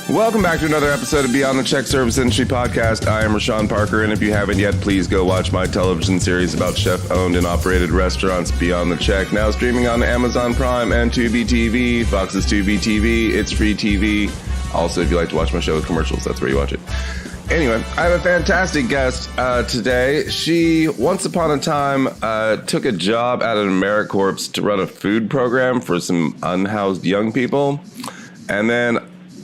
Welcome back to another episode of Beyond the Czech Service Industry Podcast. I am Reyshan Parker, and if you haven't yet, please go watch my television series about chef-owned and operated restaurants, Beyond the Czech, now streaming on Amazon Prime and Tubi TV, Fox's Tubi TV. It's free TV. Also, if you like to watch my show with commercials, that's where you watch it. Anyway, I have a fantastic guest today. She, once upon a time, took a job at an AmeriCorps to run a food program for some unhoused young people. And then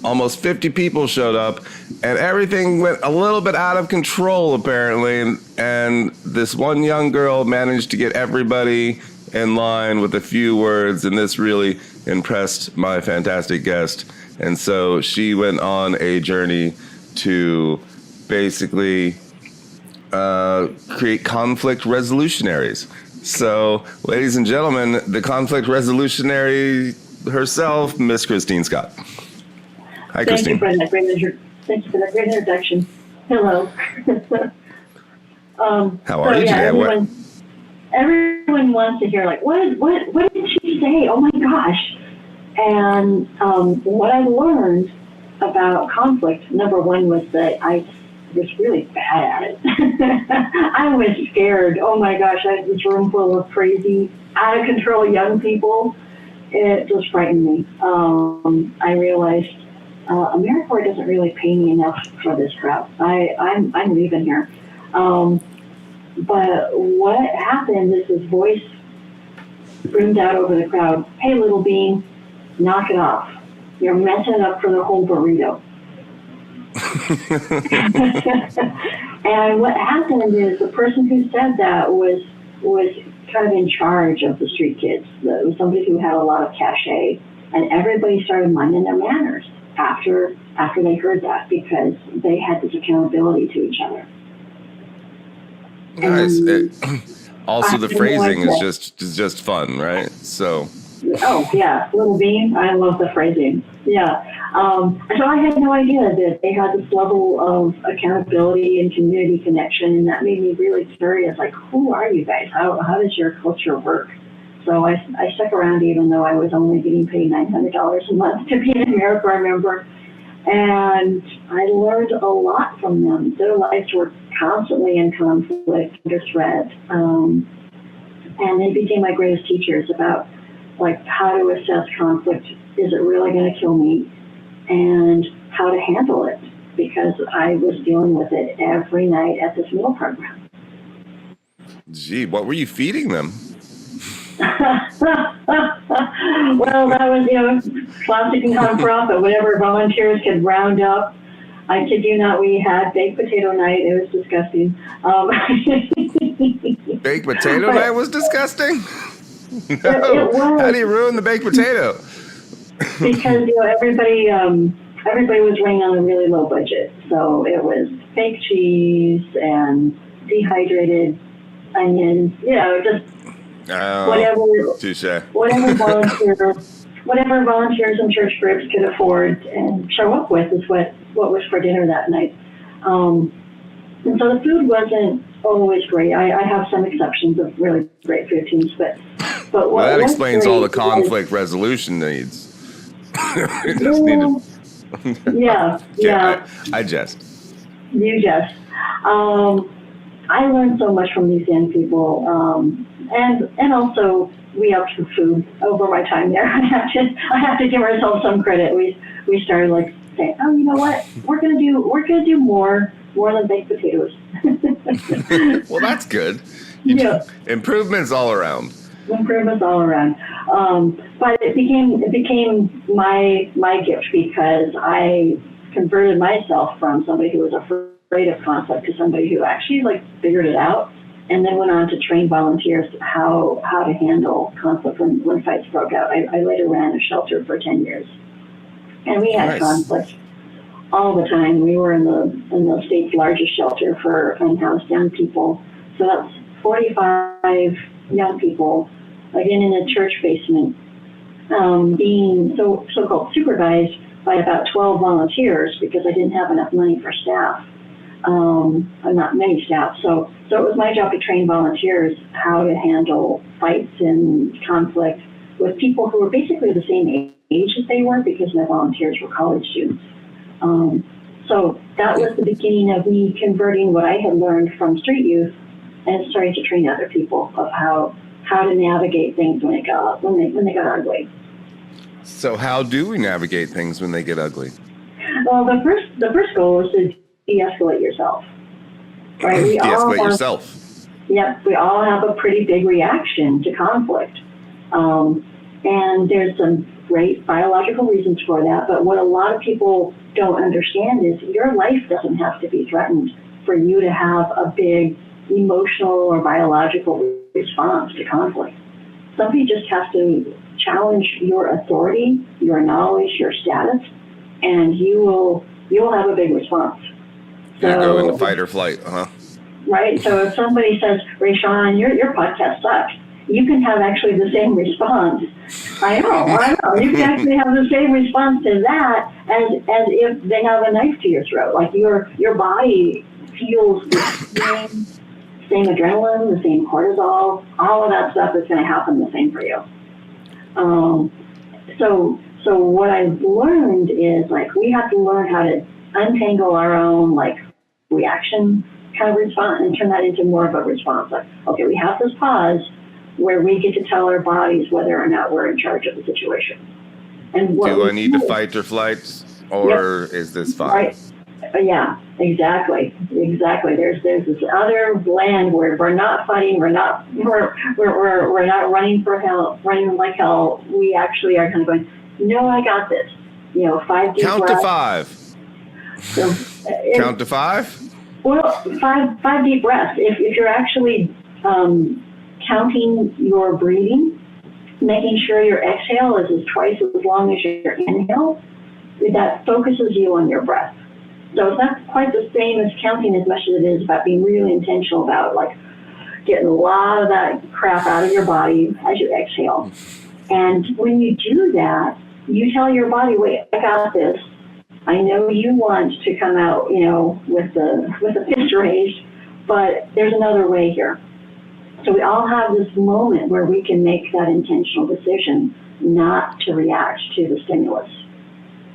almost 50 people showed up, and everything went a little bit out of control, apparently. And this one young girl managed to get everybody in line with a few words, and this really impressed my fantastic guest. And so she went on a journey to basically create conflict resolutionaries. So, ladies and gentlemen, the conflict resolutionary herself, Miss Kristine Scott. Hi, Kristine. Thank you for that great introduction. Hello. How are you today? Everyone wants to hear, like, what did she say? Oh my gosh. And what I learned about conflict, number one, was that I was really bad at it. I was scared. Oh my gosh, I had this room full of crazy, out of control young people. It just frightened me. I realized AmeriCorps doesn't really pay me enough for this crowd. I'm leaving here. But what happened is this voice boomed out over the crowd. Hey, little bean, knock it off. You're messing up for the whole burrito. And what happened is the person who said that was kind of in charge of the street kids. It was somebody who had a lot of cachet, and everybody started minding their manners after they heard that, because they had this accountability to each other. Nice. Also, the phrasing is just fun, right? So. Oh yeah, little bean. I love the phrasing. Yeah. So I had no idea that they had this level of accountability and community connection, and that made me really curious. Like, who are you guys? How does your culture work? So I stuck around, even though I was only getting paid $900 a month to be an AmeriCorps member, and I learned a lot from them. Their lives were constantly in conflict, under threat, and they became my greatest teachers about, like, how to assess conflict. Is it really going to kill me? And how to handle it, because I was dealing with it every night at this meal program. Gee, what were you feeding them? Well, that was, classic and nonprofit, whatever volunteers could round up. I kid you not, we had baked potato night. It was disgusting. Baked potato night was disgusting? No. It was. How do you ruin the baked potato? Because everybody was running on a really low budget, so it was fake cheese and dehydrated onions. Just whatever volunteers and church groups could afford and show up with is what was for dinner that night. And so the food wasn't always great. I have some exceptions of really great food teams, but well, that explains all the conflict resolution needs. Yeah. I jest. You jest. I learned so much from these young people, and also we upped the food over my time there. I have to give ourselves some credit. We started, like, saying, oh, you know what? We're gonna do more than baked potatoes. Well, that's good. Improvements all around. But it became my gift, because I converted myself from somebody who was afraid of conflict to somebody who actually, like, figured it out, and then went on to train volunteers how to handle conflict when fights broke out. I later ran a shelter for 10 years, and we had conflict all the time. We were in the state's largest shelter for unhoused young people, so that's 45 young people, again, in a church basement, being so-called supervised by about 12 volunteers, because I didn't have enough money for staff, not many staff. So it was my job to train volunteers how to handle fights and conflict with people who were basically the same age as they were, because my volunteers were college students. So that was the beginning of me converting what I had learned from street youth and starting to train other people of how to navigate things when they got ugly. So how do we navigate things when they get ugly? Well, the first goal is to de-escalate yourself. Right? De-escalate yourself. Yep, we all have a pretty big reaction to conflict. And there's some great biological reasons for that, but what a lot of people don't understand is your life doesn't have to be threatened for you to have a big emotional or biological response to conflict. Somebody just has to challenge your authority, your knowledge, your status, and you'll have a big response. So, go into fight or flight, Right. So if somebody says, Reyshan, your podcast sucks, you can have actually the same response. I know. You can actually have the same response to that as if they have a knife to your throat. Like your body feels the same adrenaline, the same cortisol, all of that stuff is going to happen the same for you. So what I've learned is like we have to learn how to untangle our own like reaction kind of response and turn that into more of a response. Like, okay, we have this pause where we get to tell our bodies whether or not we're in charge of the situation. And do I need to fight or flight, or is this fine? Right. Yeah, exactly. There's this other land where we're not fighting, we're not running for hell, running like hell. We actually are kind of going, no, I got this. 5 deep Count breaths. To 5. So, Count to 5? Well, five deep breaths. If you're actually counting your breathing, making sure your exhale is twice as long as your inhale, that focuses you on your breath. So it's not quite the same as counting as much as it is about being really intentional about like getting a lot of that crap out of your body as you exhale. And when you do that, you tell your body, wait, I got this. I know you want to come out, with the fist raised, but there's another way here. So we all have this moment where we can make that intentional decision not to react to the stimulus.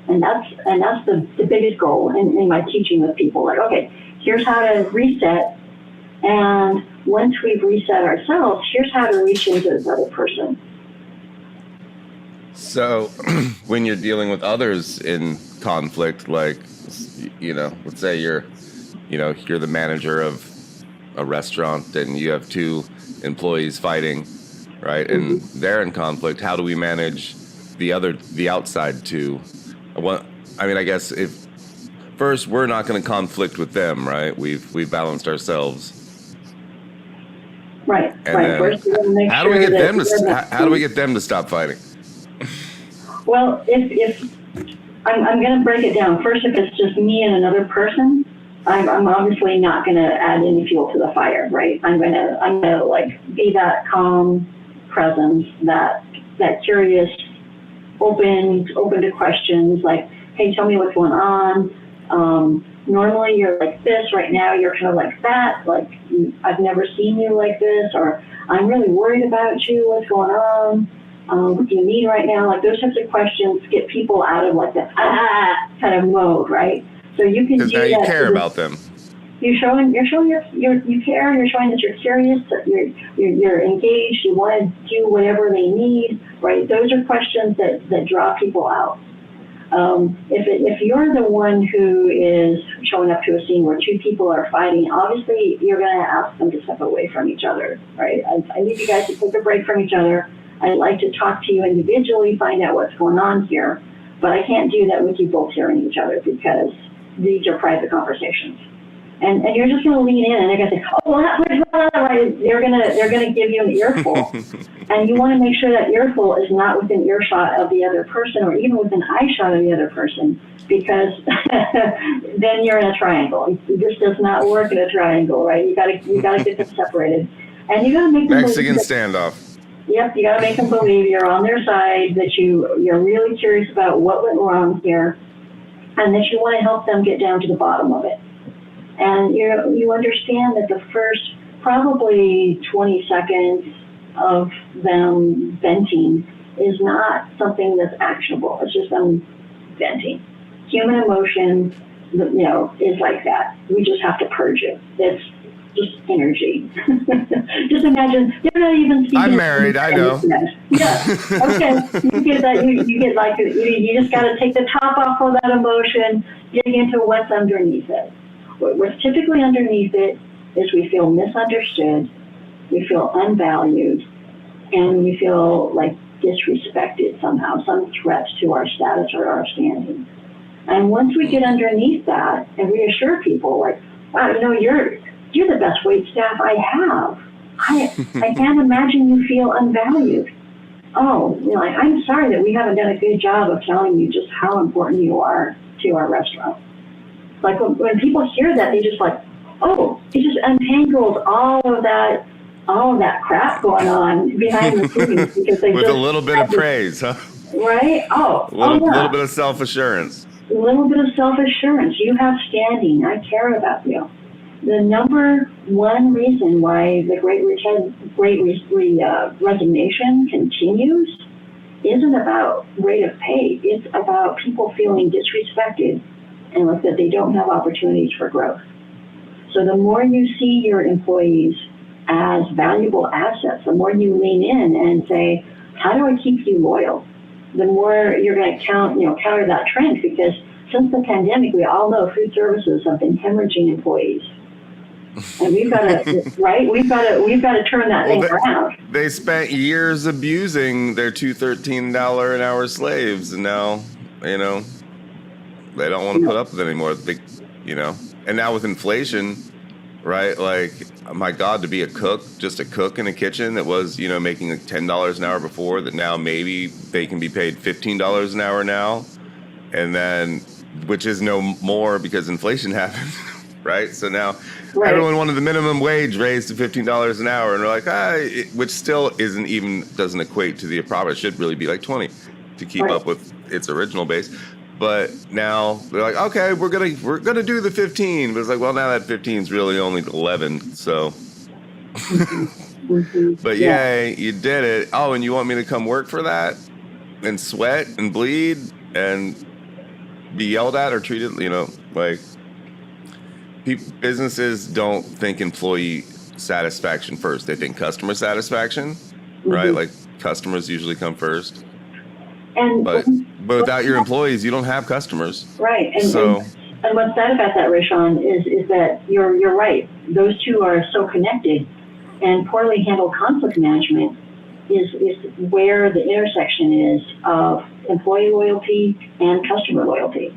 And that's the biggest goal in my teaching with people. Like, okay, here's how to reset. And once we've reset ourselves, here's how to reach into this other person. So when you're dealing with others in conflict, like, let's say you're the manager of a restaurant and you have 2 employees fighting, right? And they're in conflict. How do we manage the outside 2? I guess if first we're not going to conflict with them, right? We've balanced ourselves. Right. And right. First, how do we get them to stop fighting? Well, if I'm going to break it down. First, if it's just me and another person, I'm obviously not going to add any fuel to the fire, right? I'm going to like be that calm presence, that curious, open to questions. Like, hey, tell me what's going on. Normally you're like this. Right now you're kind of like that. Like I've never seen you like this, or I'm really worried about you. What's going on? What do you need right now? Like those types of questions get people out of like the kind of mode, right? So you can do now you that care about them. You're showing you care. You're showing that you're curious, that you're engaged. You want to do whatever they need, right? Those are questions that draw people out. If you're the one who is showing up to a scene where 2 people are fighting, obviously you're going to ask them to step away from each other, right? I need you guys to take a break from each other. I'd like to talk to you individually, find out what's going on here, but I can't do that with you both hearing each other because these are private conversations. And you're just going to lean in, and they're going to say, "Oh, well, right." They're going to give you an earful, and you want to make sure that earful is not within earshot of the other person, or even within eyeshot of the other person, because then you're in a triangle. This does not work in a triangle, right? You got to get them separated, and you got to make them Mexican standoff. Yep, you got to make them believe you're on their side, that you're really curious about what went wrong here, and that you want to help them get down to the bottom of it. And you understand that the first probably 20 seconds of them venting is not something that's actionable. It's just them venting. Human emotion, is like that. We just have to purge it. It's just energy. Just imagine you're not even speaking. I'm married. I know. Yeah. Okay. You get that. You get like you just got to take the top off of that emotion, dig into what's underneath it. What's typically underneath it is we feel misunderstood, we feel unvalued, and we feel like disrespected somehow, some threat to our status or our standing. And once we get underneath that and reassure people, like, wow, you're the best wait staff I have. I can't imagine you feel unvalued. Oh, I'm sorry that we haven't done a good job of telling you just how important you are to our restaurant. Like when people hear that, they just like, oh, it just untangles all of that crap going on behind the scenes because they with just a little bit of praise, huh? Right? A little bit of self-assurance. A little bit of self-assurance. You have standing. I care about you. The number one reason why the Great Resignation continues isn't about rate of pay. It's about people feeling disrespected and like that they don't have opportunities for growth. So the more you see your employees as valuable assets, the more you lean in and say, how do I keep you loyal? The more you're going to counter that trend, because since the pandemic, we all know food services have been hemorrhaging employees. And we've got to, right? We've got to turn that thing around. They spent years abusing their $213 an hour slaves, and now, they don't want to put up with it anymore. And now with inflation, right? Like, my God, to be just a cook in a kitchen that was, making like $10 an hour before, that now maybe they can be paid $15 an hour now, and then, which is no more because inflation happened, right? So now everyone wanted the minimum wage raised to $15 an hour, and we're like, which still doesn't equate to the profit. It should really be like 20 to keep up with its original base. But now they're like, okay, we're gonna do the 15, but it's like, well, now that 15 is really only 11. So, but yay, you did it. Oh, and you want me to come work for that and sweat and bleed and be yelled at or treated, like businesses don't think employee satisfaction first. They think customer satisfaction, right? Like customers usually come first. But without your employees, you don't have customers. Right. And what's sad about that, Reyshan, is that you're right. Those two are so connected, and poorly handled conflict management is where the intersection is of employee loyalty and customer loyalty.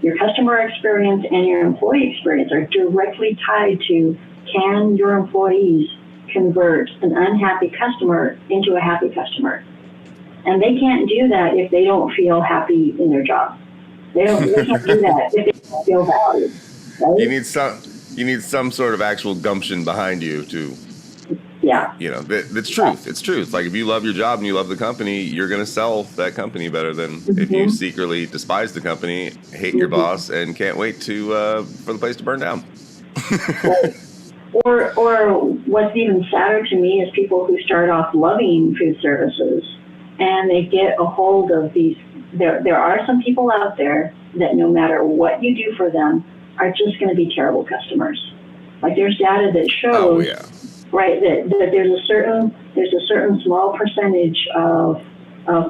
Your customer experience and your employee experience are directly tied to, can your employees convert an unhappy customer into a happy customer? And they can't do that if they don't feel happy in their job. They can't do that if they don't feel valued. Right? You need some sort of actual gumption behind you to. Yeah. It's truth. It's truth. Like if you love your job and you love the company, you're going to sell that company better than if you secretly despise the company, hate your boss, and can't wait for the place to burn down. Or what's even sadder to me is people who start off loving food services and they get a hold of these. There are some people out there that no matter what you do for them are just going to be terrible customers. Like there's data that shows, right, that there's a certain small percentage of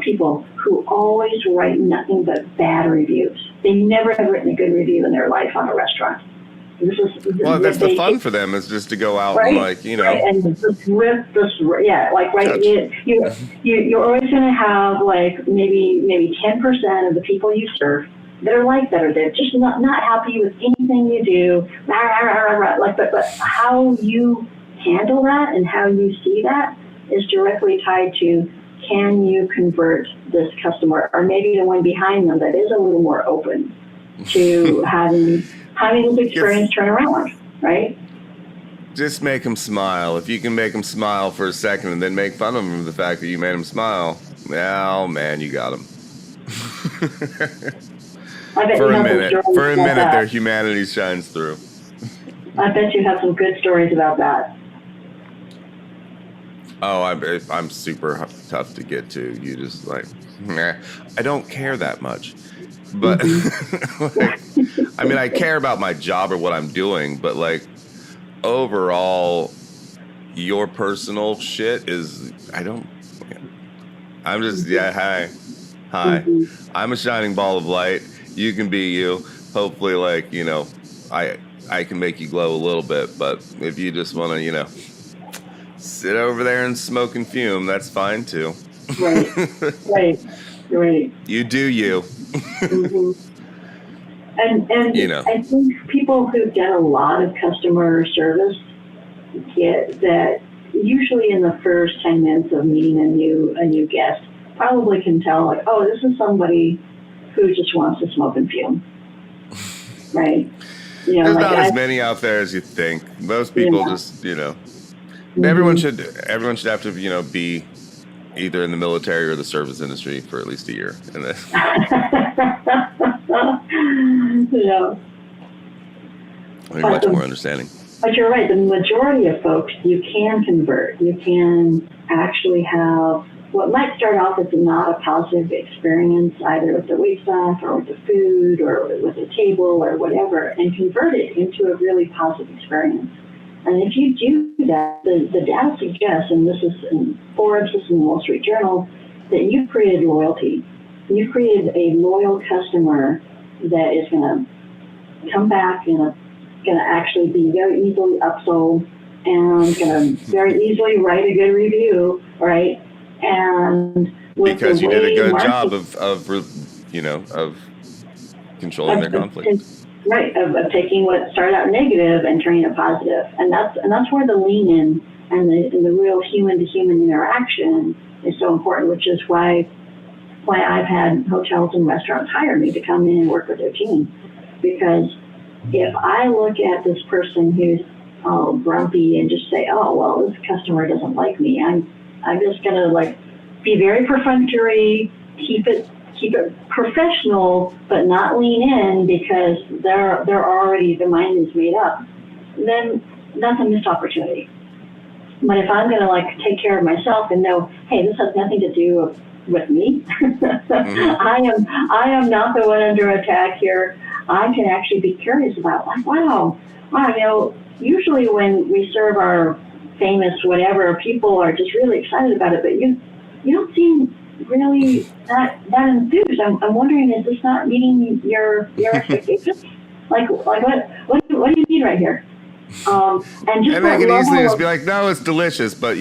people who always write nothing but bad reviews. They never have written a good review in their life on a restaurant. That's the fun for them, is just to go out and and just rip this, you're always going to have like maybe 10% of the people you serve that are like that, or they're just not happy with anything you do. But how you handle that and how you see that is directly tied to, can you convert this customer, or maybe the one behind them that is a little more open to having this experience turn around, right? Just make them smile. If you can make them smile for a second and then make fun of them for the fact that you made them smile, oh man, you got them. For a minute, their humanity shines through. I bet you have some good stories about that. Oh, I'm super tough to get to. You just like, I don't care that much. But like, I mean, I care about my job or what I'm doing, but like overall, your personal shit is, I'm just, hi. I'm a shining ball of light. You can be you. Hopefully, like, I can make you glow a little bit, but if you just want to, sit over there and smoke and fume, that's fine too. Right. You do you. And I think people who've done a lot of customer service get that usually in the first 10 minutes of meeting a new guest, probably can tell, like, oh, this is somebody who just wants to smoke and fume, right? There's not as many out there as you think. Most people just, everyone should have to, be either in the military or the service industry for at least a year. And then much more understanding. But you're right. The majority of folks, you can convert. You can actually have what might start off as not a positive experience, either with the wait staff or with the food or with the table or whatever, and convert it into a really positive experience. And if you do that, the data suggests, and this is in Forbes, this is in the Wall Street Journal, that you've created loyalty. You've created a loyal customer that is going to come back and going to actually be very easily upsold and going to very easily write a good review, right? And because you did a good job of controlling their conflict. Right, of taking what started out negative and turning it positive. And that's where the lean in and the real human to human interaction is so important, which is why I've had hotels and restaurants hire me to come in and work with their team. Because if I look at this person who's all grumpy and just say, oh, well, this customer doesn't like me, I'm just going to be very perfunctory, keep it professional, but not lean in because they're already, the mind is made up, then that's a missed opportunity. But if I'm going to take care of myself and know, hey, this has nothing to do with me. I am not the one under attack here. I can actually be curious about, wow, usually when we serve our famous whatever, people are just really excited about it, but you don't seem really that enthused. I'm wondering, is this not meeting your expectations? What do you need right here? And they can easily just be like, no, it's delicious, but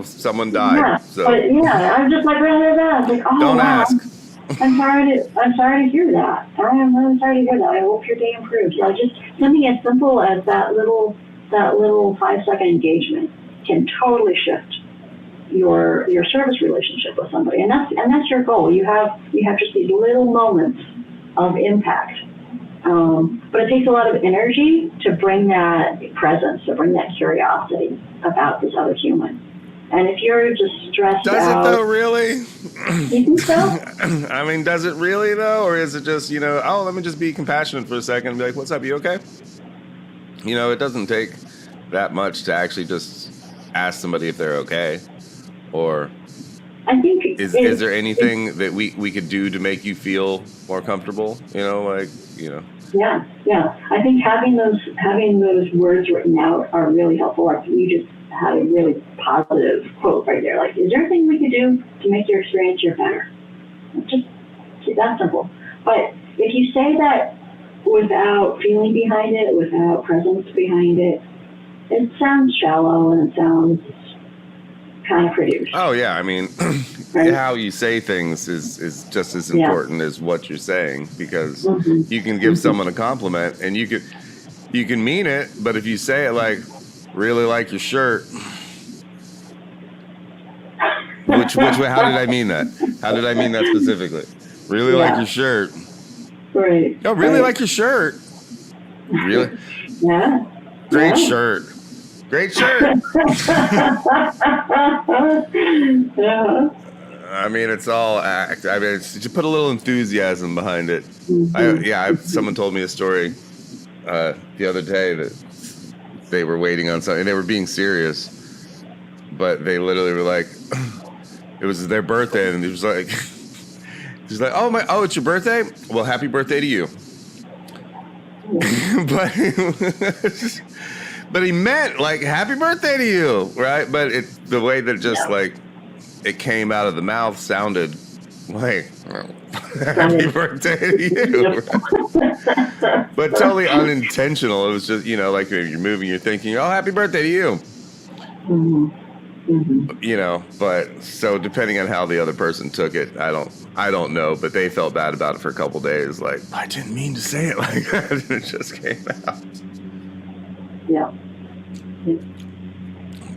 someone died. Yeah, so I'm just rather that. Oh, don't ask. I'm sorry to hear that. I'm really sorry to hear that. I hope your day improves. Just something as simple as that little 5-second engagement can totally shift your service relationship with somebody, and that's your goal. You have just these little moments of impact, but it takes a lot of energy to bring that presence, to bring that curiosity about this other human. And if you're just stressed out, does it though? Really? You think so? I mean, does it really though, or is it just let me just be compassionate for a second and be like, what's up? You okay? It doesn't take that much to actually just ask somebody if they're okay. Or I think is there anything that we could do to make you feel more comfortable? Yeah. I think having those words written out are really helpful. You just had a really positive quote right there. Is there anything we could do to make your experience here better? Just that simple. But if you say that without feeling behind it, without presence behind it, it sounds shallow and it sounds kind of produced. Oh yeah, I mean, right? How you say things is just as important as what you're saying, because you can give someone a compliment and you can mean it, but if you say it like, really like your shirt, which way? How did I mean that? How did I mean that specifically? Really like your shirt. Right. Oh, really like your shirt. Really? Yeah. Great shirt. Great shirt. I mean, it's all act. I mean, you put a little enthusiasm behind it. Someone told me a story the other day that they were waiting on something. They were being serious, but they literally were like, it was their birthday, and it was like, He's like, oh, it's your birthday? Well, happy birthday to you. but but he meant like happy birthday to you, right? But the way that just like it came out of the mouth sounded like happy birthday to you. Right? But totally unintentional. It was just, like you're moving, you're thinking, oh, happy birthday to you. But so depending on how the other person took it, I don't know, but they felt bad about it for a couple days. Like, I didn't mean to say it like that. It just came out. Yeah.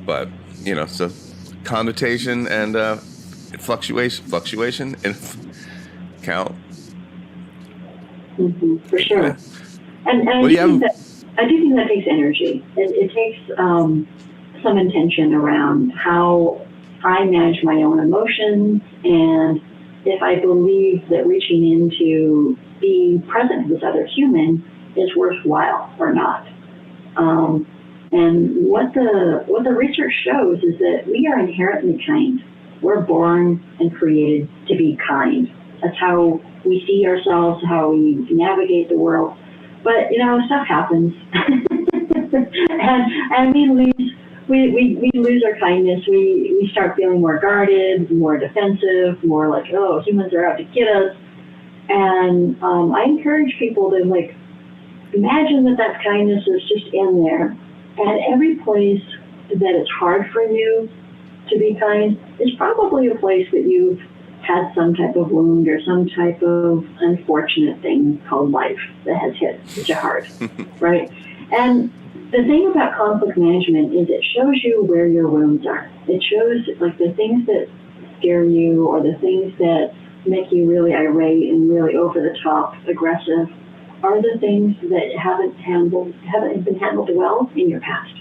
But, so connotation and fluctuation and count. For sure. And I do think that takes energy. It takes some intention around how I manage my own emotions, and if I believe that reaching into being present with this other human is worthwhile or not. And what the research shows is that we are inherently kind. We're born and created to be kind. That's how we see ourselves, how we navigate the world. But stuff happens, and we lose our kindness. We start feeling more guarded, more defensive, more like, oh, humans are out to get us. And I encourage people to imagine that kindness is just in there, and every place that it's hard for you to be kind is probably a place that you've had some type of wound or some type of unfortunate thing called life that has hit you hard, right? And the thing about conflict management is it shows you where your wounds are. It shows the things that scare you or the things that make you really irate and really over the top aggressive are the things that haven't been handled well in your past.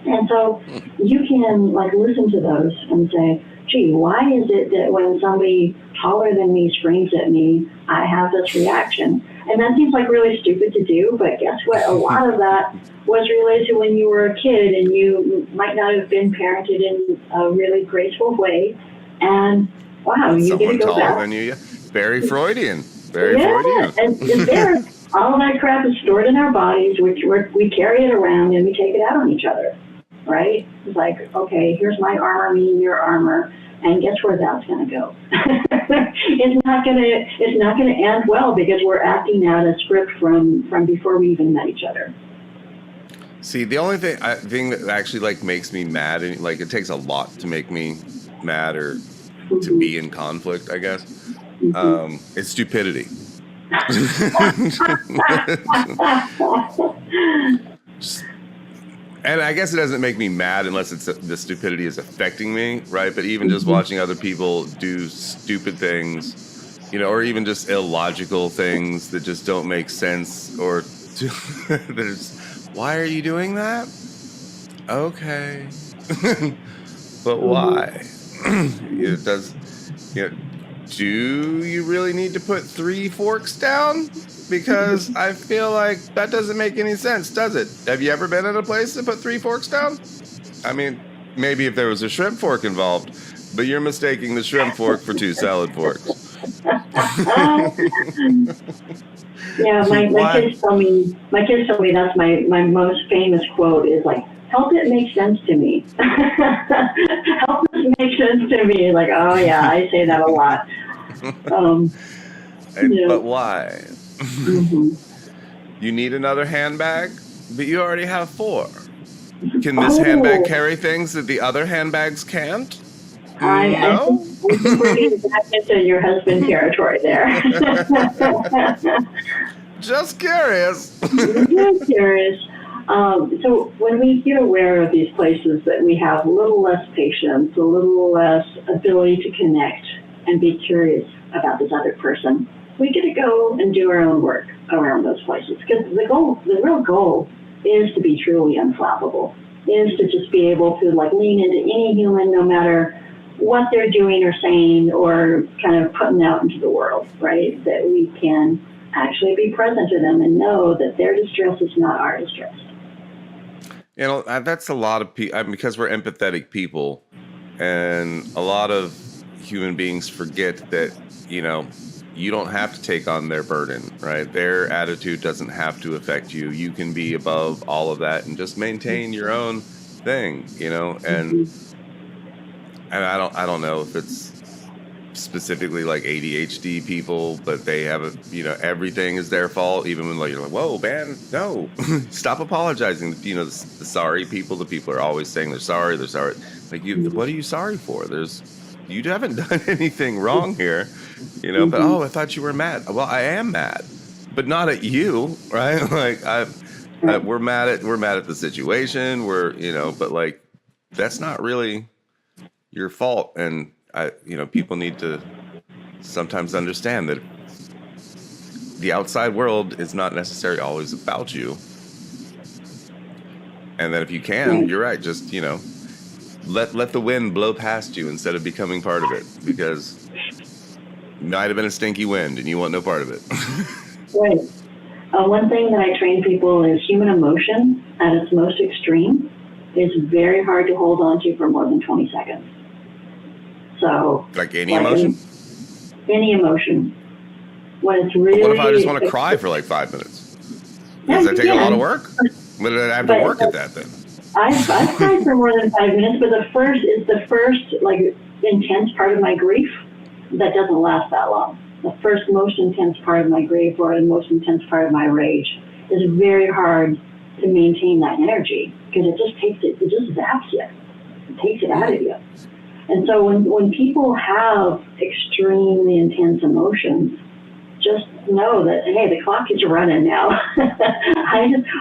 And so you can listen to those and say, gee, why is it that when somebody taller than me screams at me, I have this reaction? And that seems really stupid to do, but guess what? A lot of that was related to when you were a kid and you might not have been parented in a really graceful way. And wow, you get to go back. Than you, very Freudian. Very Freudian. And there, all of that crap is stored in our bodies. We carry it around and we take it out on each other, right? It's like, okay, here's my armor, me, your armor, and guess where that's going to go? It's not going to end well because we're acting out a script from before we even met each other. See, the only thing that actually makes me mad, and it takes a lot to make me mad or to be in conflict, I guess. It's stupidity. And I guess it doesn't make me mad unless the stupidity is affecting me, right? But even just watching other people do stupid things, or even just illogical things that just don't make sense, or why are you doing that? Okay, but why? Do you really need to put 3 forks down? Because I feel like that doesn't make any sense, does it? Have you ever been at a place that put 3 forks down? I mean, maybe if there was a shrimp fork involved, but you're mistaking the shrimp fork for 2 salad forks. Yeah, my kids tell me that's my most famous quote is help it make sense to me. Help it make sense to me. Oh yeah, I say that a lot. But why? You need another handbag, but you already have 4. Can this handbag carry things that the other handbags can't? No? I think we're getting back into your husband territory there. Just curious. Just curious. So when we get aware of these places that we have a little less patience, a little less ability to connect and be curious about this other person, we get to go and do our own work around those places. Because the real goal is to be truly unflappable, is to just be able to lean into any human, no matter what they're doing or saying or kind of putting out into the world, right? That we can actually be present to them and know that their distress is not our distress. That's a lot of people, because we're empathetic people, and a lot of human beings forget that, you don't have to take on their burden, right? Their attitude doesn't have to affect you. You can be above all of that and just maintain your own thing, and I don't know if it's specifically like ADHD people, but they have everything is their fault, even when you're like, whoa, man, no, stop apologizing. The sorry people, the people are always saying they're sorry. Like, what are you sorry for? You haven't done anything wrong here, but, I thought you were mad. Well, I am mad, but not at you, right? Like we're mad at the situation. But like, that's not really your fault. And people need to sometimes understand that the outside world is not necessarily always about you. And that if you can, you're right, just, let the wind blow past you instead of becoming part of it, because it might have been a stinky wind and you want no part of it. Right. One thing that I train people is human emotion at its most extreme is very hard to hold on to for more than 20 seconds. So, like any emotion? Any emotion. When it's really... But what if I just want to cry for like 5 minutes? Does that take a lot of work? But did I have to work at that then? I've cried for more than 5 minutes, but the first like intense part of my grief that doesn't last that long. The first most intense part of my grief or the most intense part of my rage is very hard to maintain that energy because it just zaps you. It takes it out of you. And so when people have extremely intense emotions, just know that, hey, the clock is running now.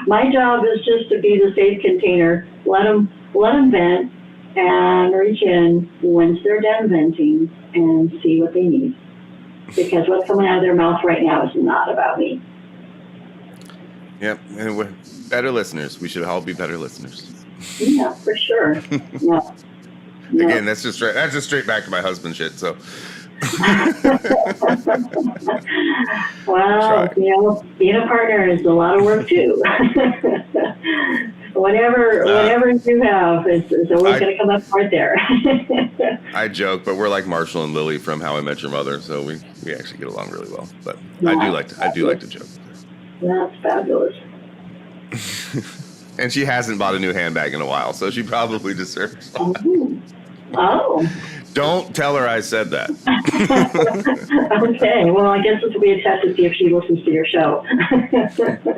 My job is just to be the safe container. Let them vent and reach in once they're done venting and see what they need. Because what's coming out of their mouth right now is not about me. Yep, and we're better listeners. We should all be better listeners. Yeah, for sure. Yeah. Again, that's just straight back to my husband shit. So. Well, being a partner is a lot of work too. Whatever you have is always going to come up right there. I joke, but we're like Marshall and Lily from How I Met Your Mother, so we actually get along really well. But I do like to joke. That's fabulous. And she hasn't bought a new handbag in a while, so she probably deserves one. Oh. Don't tell her I said that. Okay. Well, I guess this will be a test to see if she listens to your show.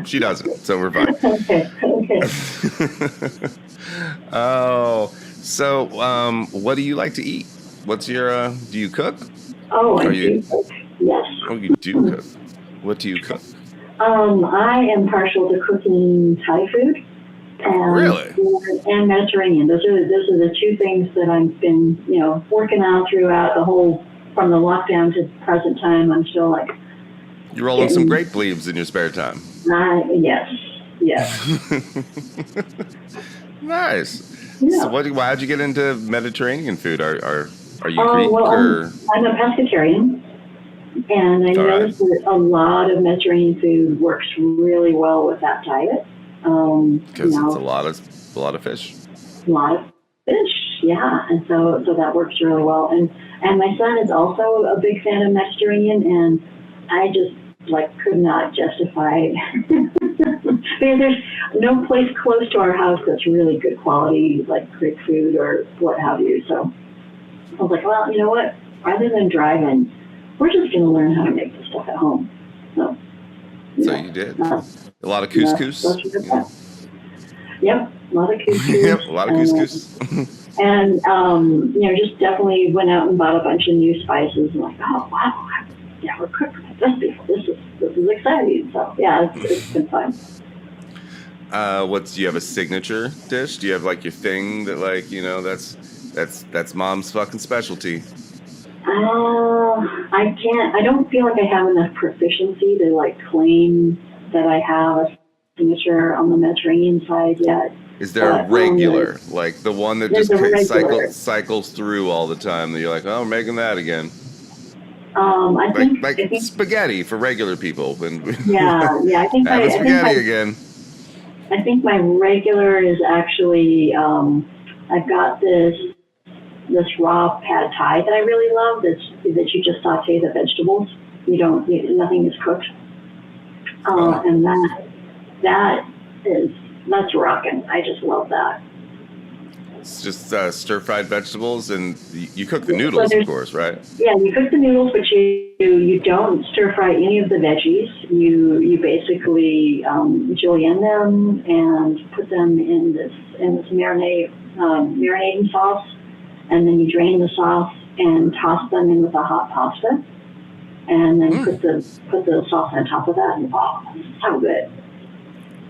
She doesn't, so we're fine. Okay. Oh, so what do you like to eat? What's your? Do you cook? Oh, I do cook. Yes. Oh, you do cook. What do you cook? I am partial to cooking Thai food. Really? And Mediterranean. Those are the two things that I've been, working on throughout from the lockdown to present time. I'm still like... You're rolling some grape leaves in your spare time. Yes. Nice. Yeah. So how'd you get into Mediterranean food? Are you Greek or... I'm a pescatarian. And I noticed that a lot of Mediterranean food works really well with that diet. Because it's a lot of fish. A lot of fish, yeah. And so that works really well. And my son is also a big fan of Mediterranean, and I just could not justify because there's no place close to our house that's really good quality, like Greek food or what have you. So I was like, well, you know what? Rather than driving, we're just going to learn how to make this stuff at home. So you did. A lot of couscous. Yep, a lot of couscous. Yep, a lot of couscous. And just definitely went out and bought a bunch of new spices. And like, oh wow, we're cooking like this before. This is exciting. So yeah, it's been fun. Do you have a signature dish? Do you have your thing that that's mom's fucking specialty? I don't feel like I have enough proficiency to claim that I have a signature on the Mediterranean side yet. Is there a regular, the one that just cycles through all the time that you're like, oh, we're making that again? I think spaghetti for regular people. I think spaghetti again. I think my regular is actually I've got this this raw pad thai that I really love. That you just saute the vegetables. Nothing is cooked. And that's rocking. I just love that. It's just stir-fried vegetables, and you cook the noodles, of course, right? Yeah, you cook the noodles, but you don't stir-fry any of the veggies. You basically julienne them and put them in this marinating sauce, and then you drain the sauce and toss them in with the hot pasta, and then put the sauce on top of that, and so good.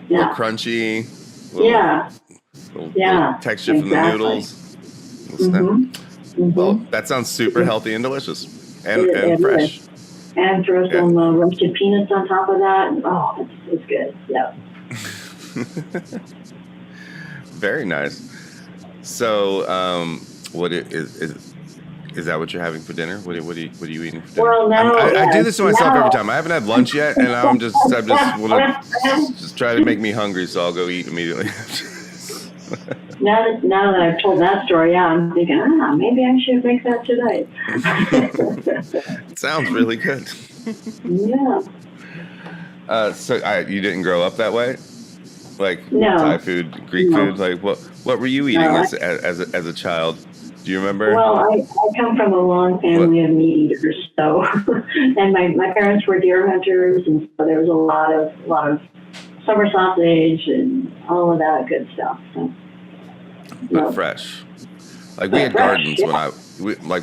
Yeah, a little crunchy. Little texture from the noodles. Well, that sounds super healthy and delicious, and fresh. And throw some roasted peanuts on top of that. Oh, it's good. Yeah. Very nice. So, what is that what you're having for dinner? What are you eating for dinner? Well, no, I do this to myself every time. I haven't had lunch yet, and I'm just trying to make me hungry, so I'll go eat immediately. Now that I've told that story, I'm thinking, maybe I should make that tonight. It sounds really good. Yeah. So you didn't grow up that way? Like no. Thai food, Greek food? Like what were you eating as a child? Do you remember? Well, I come from a long family of meat eaters, so and my parents were deer hunters, and so there was a lot of summer sausage and all of that good stuff. So, but fresh. Like we had gardens when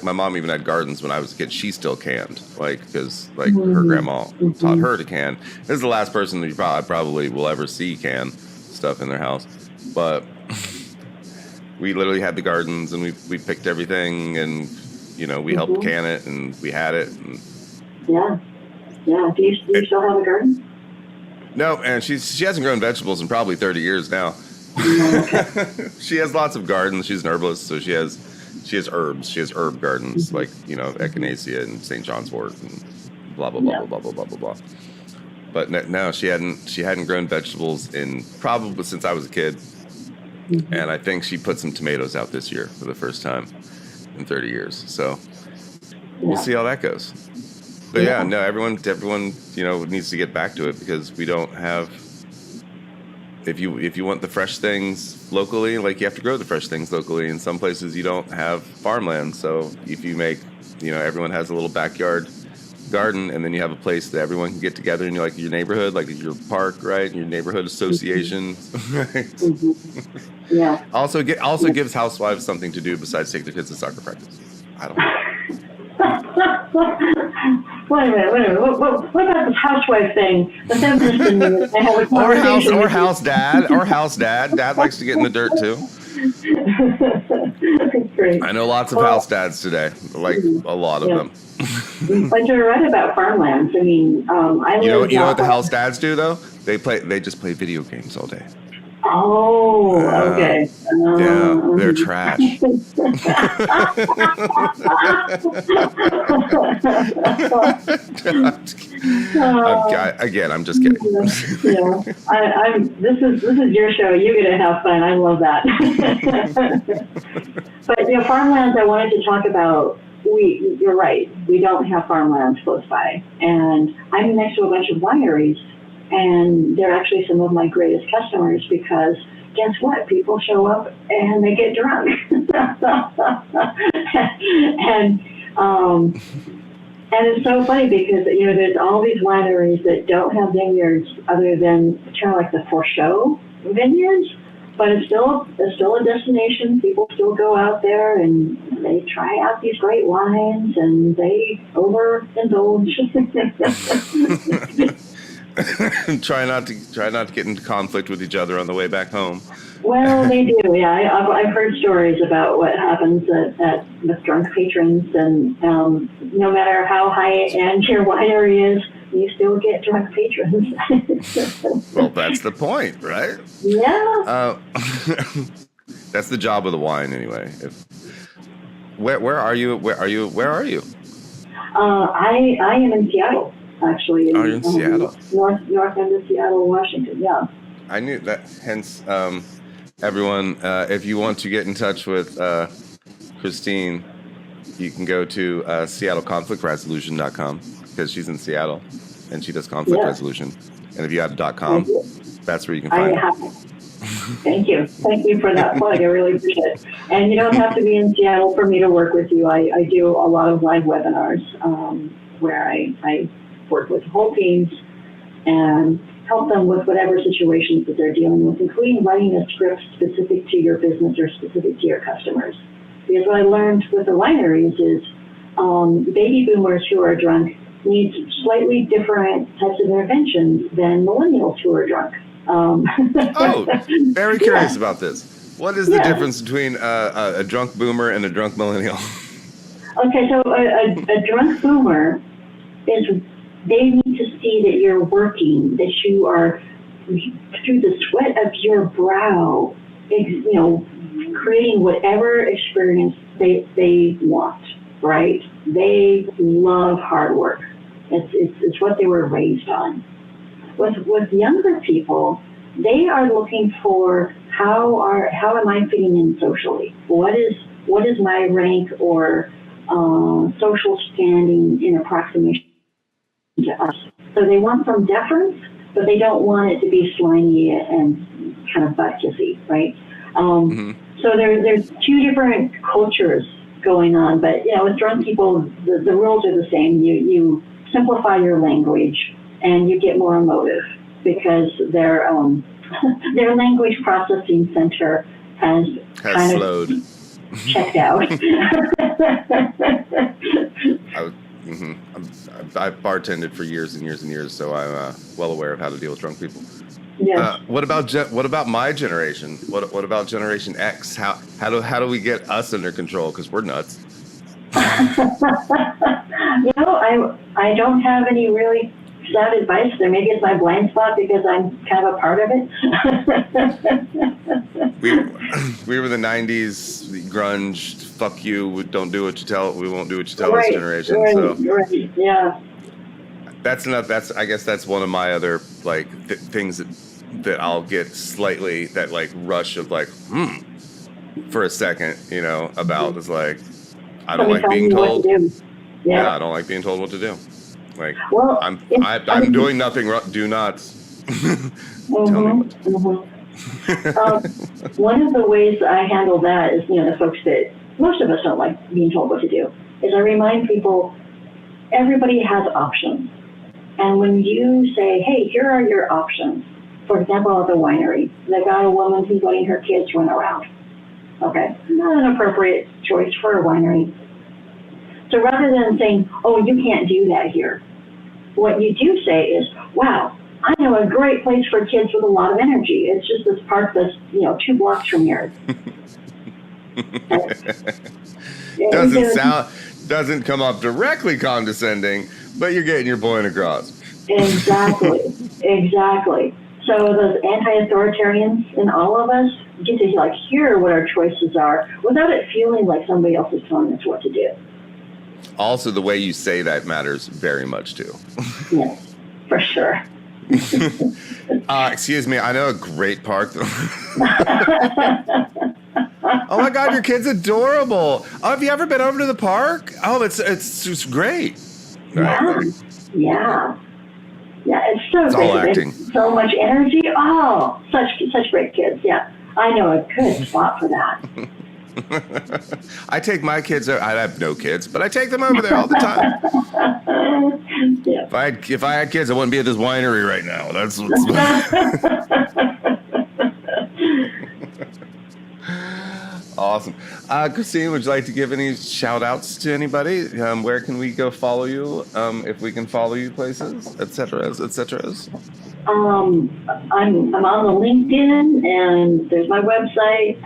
my mom even had gardens when I was a kid. She still canned, because her grandma taught her to can. This is the last person that you probably will ever see can stuff in their house. But we literally had the gardens, and we picked everything, and we helped can it, and we had it. And yeah. Do you still have a garden? No, and she hasn't grown vegetables in probably 30 years now. She has lots of gardens. She's an herbalist, so she has herbs. She has herb gardens, like echinacea and St. John's wort and blah blah blah blah blah blah blah blah. But no, she hadn't grown vegetables in probably since I was a kid. And I think she put some tomatoes out this year for the first time in 30 years. So we'll see how that goes. But everyone needs to get back to it, because we don't have. If you want the fresh things locally, you have to grow the fresh things locally. In some places you don't have farmland, so if you make, everyone has a little backyard garden, and then you have a place that everyone can get together in your neighborhood, like your park, right? Your neighborhood association. Right? Yeah. Also gives housewives something to do besides take their kids to soccer practice. I don't know. Wait a minute. What about this housewife thing? The feminist in me, they have a conversation. Or house dad. Dad likes to get in the dirt too. Great. I know lots of house dads today, a lot of them. But you're right about farmlands. I mean, I live. You know what the house dads do though? They just play video games all day. Oh, okay. Yeah, they're trash. I'm just kidding. Yeah. This is your show. You get to have fun. I love that. But farmlands. I wanted to talk about. You're right. We don't have farmlands close by, and I'm next to a bunch of wineries. And they're actually some of my greatest customers, because guess what? People show up and they get drunk. And it's so funny because, there's all these wineries that don't have vineyards other than kind of like the for show vineyards, but it's still a destination. People still go out there and they try out these great wines and they overindulge. Try not to get into conflict with each other on the way back home. Well, they do. Yeah, I've heard stories about what happens with drunk patrons, and no matter how high end your winery is, you still get drunk patrons. Well, that's the point, right? Yeah. That's the job of the wine, anyway. Where are you? I am in Seattle. Actually, you're in Seattle? North end of Seattle, Washington. Yeah. I knew that. Hence, everyone, if you want to get in touch with Kristine, you can go to SeattleConflictResolution.com because she's in Seattle and she does conflict resolution. And if you have .com, that's where you can find it. Thank you. Thank you for that plug. I really appreciate it. And you don't have to be in Seattle for me to work with you. I do a lot of live webinars where I work with whole teams and help them with whatever situations that they're dealing with, including writing a script specific to your business or specific to your customers. Because what I learned with the wineries is baby boomers who are drunk need slightly different types of interventions than millennials who are drunk. Very curious about this. What is the difference between a drunk boomer and a drunk millennial? Okay, so a drunk boomer is, they need to see that you're working, that you are, through the sweat of your brow, creating whatever experience they want, right? They love hard work. It's what they were raised on. With younger people, they are looking for how am I fitting in socially? What is my rank or social standing in approximation to us? So they want some deference, but they don't want it to be slimy and kind of butt kissy, right? So there's two different cultures going on, but with drunk people, the rules are the same. You simplify your language and you get more emotive because their language processing center has kind slowed. of checked out. I've bartended for years and years and years, so I'm well aware of how to deal with drunk people. Yeah. What about my generation? What about Generation X? How do we get us under control? Because we're nuts. I don't have any really sound advice there. Maybe it's my blind spot because I'm kind of a part of it. we were the 90s, the grunge, fuck you, we don't do what you tell, we won't do what you tell us generation. Right, yeah. I guess that's one of my other things that I'll get slightly that rush of for a second, about is I don't like being told. Yeah, I don't like being told what to do. I'm doing nothing wrong. Do not tell me what to do. One of the ways I handle that is, the folks that most of us don't like being told what to do, is I remind people everybody has options. And when you say, hey, here are your options, for example, at the winery, they got a woman who's letting her kids run around. Okay, not an appropriate choice for a winery. So rather than saying, oh, you can't do that here, what you do say is, wow, I know a great place for kids with a lot of energy. It's just this park that's, 2 blocks from here. Doesn't come off directly condescending, but you're getting your point across. Exactly. So those anti-authoritarians in all of us get to hear what our choices are without it feeling like somebody else is telling us what to do. Also, the way you say that matters very much too. Yes, for sure. Excuse me, I know a great park. Oh my God, your kid's adorable. Oh, have you ever been over to the park? Oh, it's just great. Yeah, it's so it's great. All acting. So much energy. Oh, such great kids. Yeah, I know a good spot for that. I take my kids. I have no kids, but I take them over there all the time. Yeah. If I had kids, I wouldn't be at this winery right now. That's what's awesome. Kristine, would you like to give any shout outs to anybody? Where can we go follow you? If we can follow you places, et cetera. I'm on the LinkedIn, and there's my website.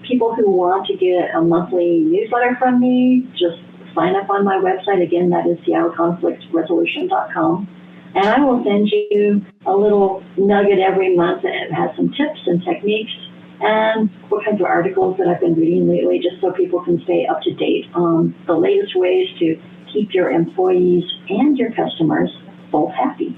People who want to get a monthly newsletter from me, just sign up on my website. Again, that is SeattleConflictResolution.com. And I will send you a little nugget every month that has some tips and techniques and what kinds of articles that I've been reading lately, just so people can stay up to date on the latest ways to keep your employees and your customers both happy.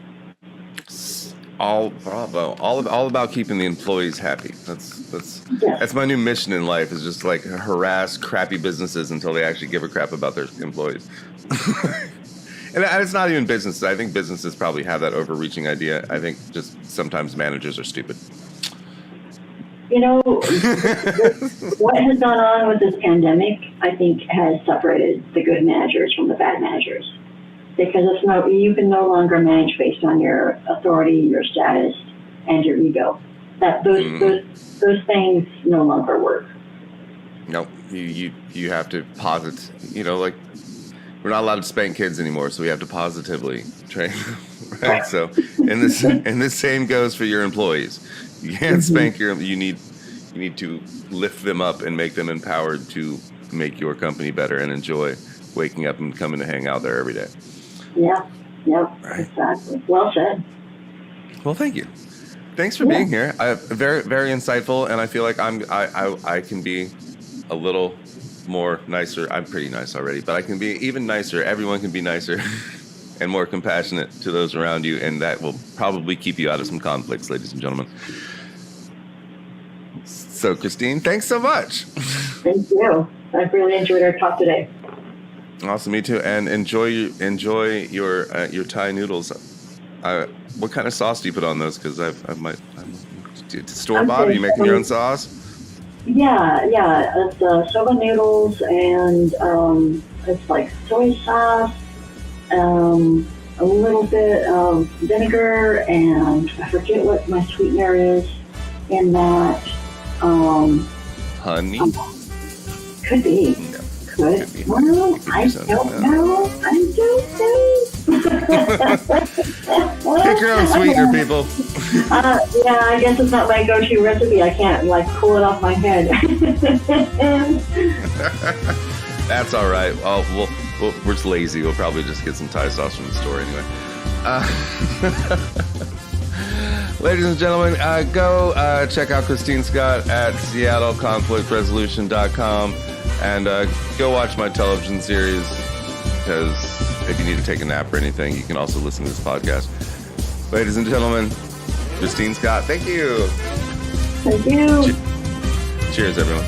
all about keeping the employees happy. That's my new mission in life, is just like harass crappy businesses until they actually give a crap about their employees. And it's not even businesses. I think businesses probably have that overreaching idea. I think just sometimes managers are stupid. You know, what has gone on with this pandemic, I think, has separated the good managers from the bad managers. Because you can no longer manage based on your authority, your status, and your ego. Those things no longer work. Nope. You have to posit. Like, we're not allowed to spank kids anymore, so we have to positively train them, right? So, and this same goes for your employees. You can't spank you need to lift them up and make them empowered to make your company better and enjoy waking up and coming to hang out there every day. Yeah. Right. Exactly. Well said. Well, thank you. Thanks for being here. Very, very insightful, and I feel like I can be a little more nicer. I'm pretty nice already, but I can be even nicer. Everyone can be nicer and more compassionate to those around you, and that will probably keep you out of some conflicts, ladies and gentlemen. So, Kristine, thanks so much. Thank you. I've really enjoyed our talk today. Awesome, me too. And enjoy your Thai noodles. What kind of sauce do you put on those? Because I'm store bought. Are you making your own sauce? Yeah. It's soba noodles, and it's like soy sauce, a little bit of vinegar, and I forget what my sweetener is in that. Honey? Could be. No. Could be. Well, I don't know. Pick your own sweetener, people. Yeah, I guess it's not my go-to recipe. I can't pull it off my head. That's all right. We're just lazy. We'll probably just get some Thai sauce from the store anyway. Ladies and gentlemen, go check out Kristine Scott at SeattleConflictResolution.com and go watch my television series, because if you need to take a nap or anything, you can also listen to this podcast. Ladies and gentlemen, Kristine Scott, thank you. Thank you. Cheers, everyone.